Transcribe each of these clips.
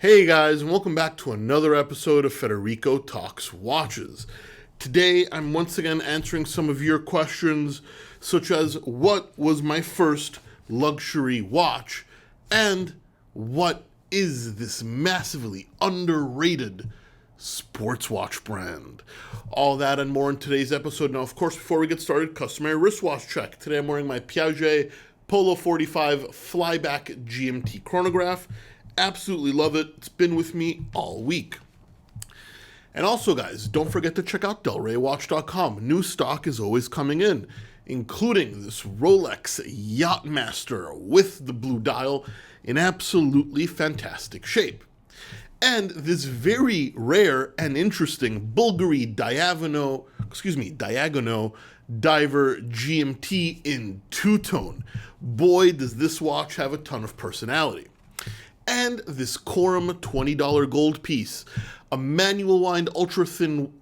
Hey guys, and welcome back to another episode of Federico Talks Watches. Today, I'm once again answering some of your questions, such as what was my first luxury watch, and what is this massively underrated sports watch brand? All that and more in today's episode. Now, of course, before we get started, customary wristwatch check. Today I'm wearing my Piaget Polo 45 Flyback GMT chronograph. Absolutely love it. It's been with me all week. And also, guys, don't forget to check out DelReyWatch.com. New stock is always coming in, including this Rolex Yachtmaster with the blue dial in absolutely fantastic shape. And this very rare and interesting Bulgari Diagonal Diver GMT in two-tone. Boy, does this watch have a ton of personality. And this Corum $20 gold piece, a manual wind ultra-thin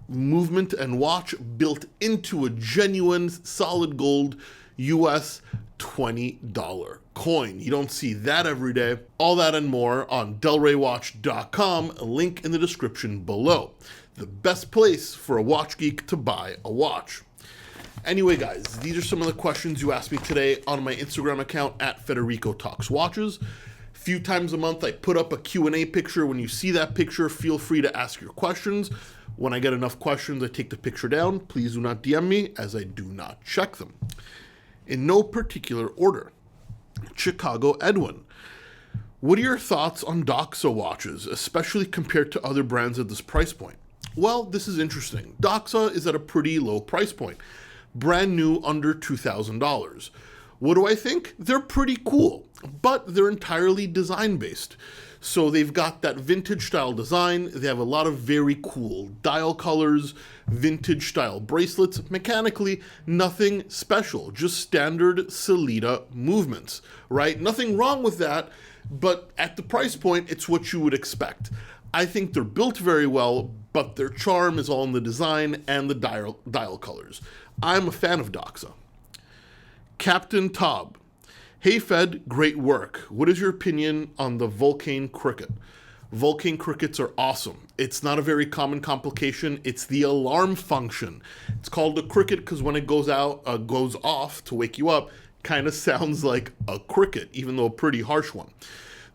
movement and watch built into a genuine solid gold US $20 coin. You don't see that every day. All that and more on DelReyWatch.com, a link in the description below. The best place for a watch geek to buy a watch. Anyway, guys, these are some of the questions you asked me today on my Instagram account at Federico Talks Watches. Few times a month, I put up a Q&A picture. When you see that picture, feel free to ask your questions. When I get enough questions, I take the picture down. Please do not DM me, as I do not check them. In no particular order. Chicago Edwin. What are your thoughts on Doxa watches, especially compared to other brands at this price point? Well, this is interesting. Doxa is at a pretty low price point. Brand new, under $2,000. What do I think? They're pretty cool, but they're entirely design-based. So they've got that vintage-style design. They have a lot of very cool dial colors, vintage-style bracelets. Mechanically, nothing special, just standard Sellita movements, right? Nothing wrong with that, but at the price point, it's what you would expect. I think they're built very well, but their charm is all in the design and the dial colors. I'm a fan of Doxa. Captain Tob. Hey Fed, great work. What is your opinion on the Vulcain cricket? Vulcain crickets are awesome. It's not a very common complication. It's the alarm function. It's called a cricket because when it goes off to wake you up, kind of sounds like a cricket, even though a pretty harsh one.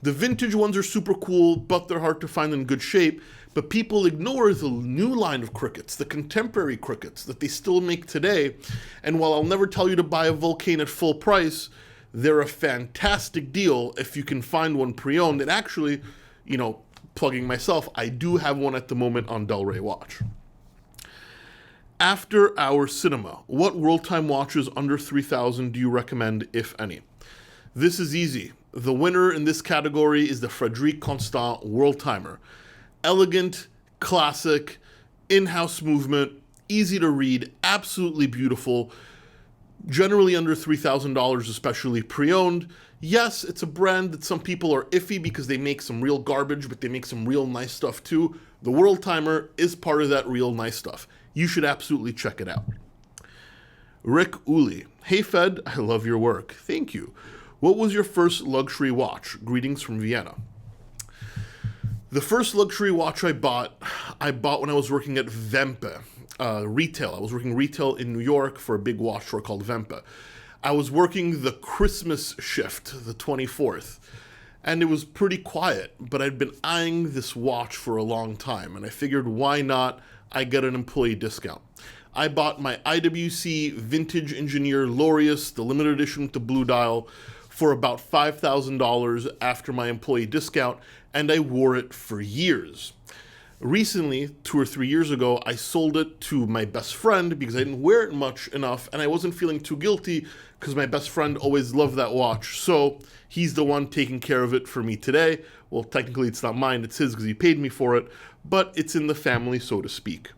The vintage ones are super cool, but they're hard to find in good shape. But people ignore the new line of crickets, the contemporary crickets that they still make today. And while I'll never tell you to buy a Vulcain at full price, they're a fantastic deal if you can find one pre-owned. And actually, plugging myself, I do have one at the moment on Del Rey Watch. After Hour Cinema, what world time watches under 3,000 do you recommend, if any? This is easy. The winner in this category is the Frédéric Constant World Timer. Elegant, classic, in-house movement, easy to read, absolutely beautiful, generally under $3,000, especially pre-owned. Yes, it's a brand that some people are iffy because they make some real garbage, but they make some real nice stuff too. The World Timer is part of that real nice stuff. You should absolutely check it out. Rick Uli. Hey Fed, I love your work. Thank you. What was your first luxury watch? Greetings from Vienna. The first luxury watch I bought when I was working at Wempe, retail. I was working retail in New York for a big watch store called Wempe. I was working the Christmas shift, the 24th, and it was pretty quiet, but I'd been eyeing this watch for a long time, and I figured why not I get an employee discount. I bought my IWC Vintage Engineer Laureus, the limited edition with the blue dial, for about $5,000 after my employee discount, and I wore it for years. Recently, 2 or 3 years ago, I sold it to my best friend because I didn't wear it much enough, and I wasn't feeling too guilty because my best friend always loved that watch. So he's the one taking care of it for me today. Well, technically it's not mine, it's his because he paid me for it, but it's in the family, so to speak.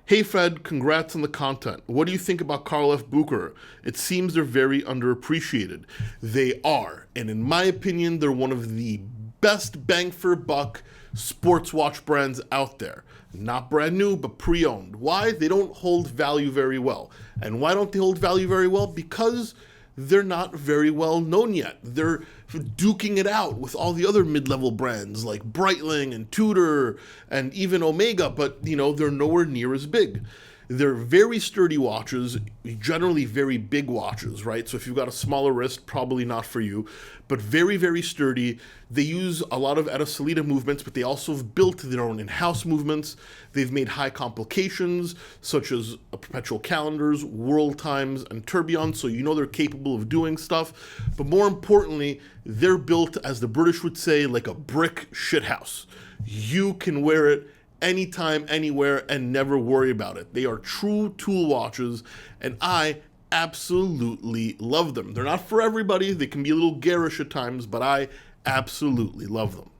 Hey Fred, congrats on the content. What do you think about Karl F. Bucherer? It seems they're very underappreciated. They are, and in my opinion, they're one of the best bang for buck sports watch brands out there. Not brand new, but pre-owned. Why? They don't hold value very well. And why don't they hold value very well? Because they're not very well known yet. They're duking it out with all the other mid-level brands like Breitling and Tudor and even Omega, but they're nowhere near as big. They're very sturdy watches, generally very big watches, right? So if you've got a smaller wrist, probably not for you, but very, very sturdy. They use a lot of Salida movements, but they also have built their own in-house movements. They've made high complications, such as perpetual calendars, world times, and tourbillons, so they're capable of doing stuff. But more importantly, they're built, as the British would say, like a brick shithouse. You can wear it anytime, anywhere, and never worry about it. They are true tool watches, and I absolutely love them. They're not for everybody. They can be a little garish at times, but I absolutely love them.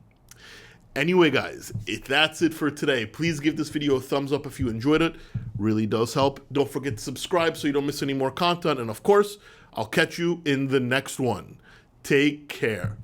Anyway, guys, that's it for today. Please give this video a thumbs up if you enjoyed it. Really does help. Don't forget to subscribe so you don't miss any more content. And of course, I'll catch you in the next one. Take care.